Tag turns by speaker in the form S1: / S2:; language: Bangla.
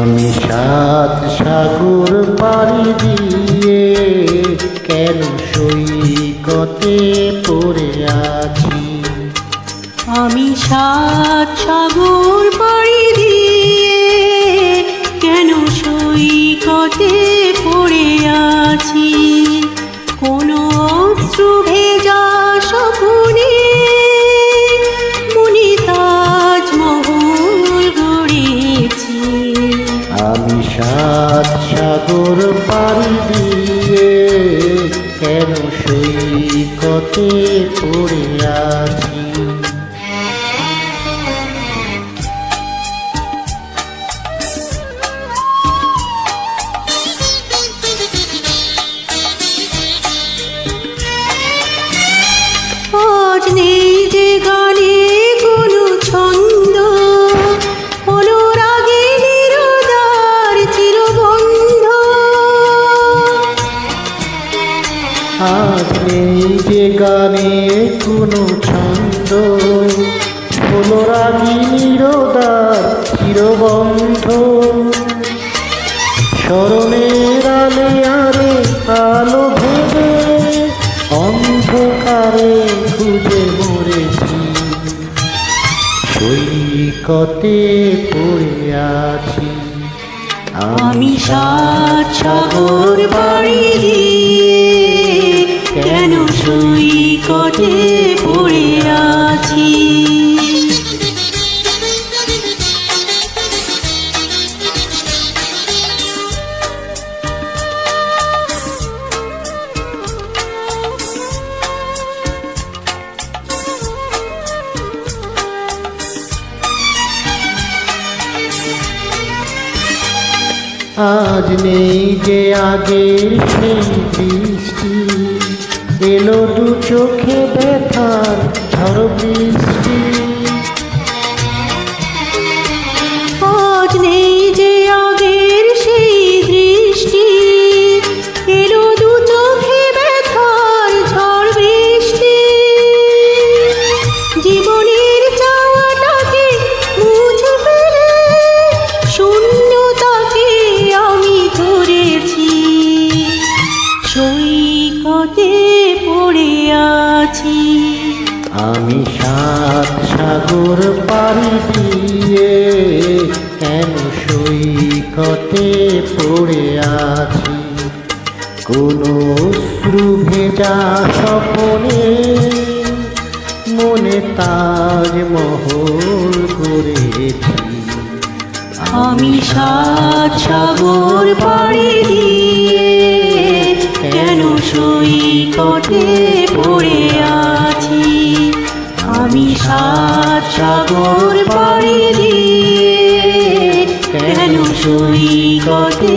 S1: আমি সাত সাগর পাড়ি দিয়ে কেন সৈকতে পড়ে আছি।
S2: আমি সাত সাগর পাড়ি দিয়ে কেন সৈকতে পড়ে আছি। কোনো অশ্রু ভেজা স্বপ্নে মনে তাজমহল গড়েছি।
S1: আমি সাত সাগর পাড়ি দিয়ে কেন সৈকতে পড়ে আছি।
S2: আজ নেই যে গানে কোনো ছন্দ, অনুরাগে নিরুদার চিরবন্ধ।
S1: আজ নেই যে গানে কোনো ছন্দ, অনুরাগীর দ্বার চিরবন্ধ। স্মরণের আলে আরে আলো ভেবে অন্ধকারে খুঁজে মরেছি। সৈকতে পড়ে আছি।
S2: আমি সাত সাগর পাড়ি দিয়ে কেন সৈকতে পড়ে আছি।
S1: আজ নেই যে আগের সেই বৃষ্টি, এলো দু চোখে ব্যথার ঝড় বৃষ্টি।
S2: আজ নেই যে আগের সেই দৃষ্টি, এলো দু চোখে ব্যথার ঝড় বৃষ্টি। জীবনের চাওয়াটাকে মুছে ফেলে শূন্যতাকে আমি ধরেছি। সৈকতে পড়ে আছি।
S1: আমি সাত সাগর পাড়ি দিয়ে কেন সৈকতে পড়ে আছি। কোনো অশ্রু ভেজা স্বপ্নে মনে তাজমহল গড়েছি।
S2: আমি সাত সাগর পাড়ি দিয়ে কেন সৈকতে পড়ে আছি। আমি সাত সাগর পাড়ি দিয়ে কেন সৈকতে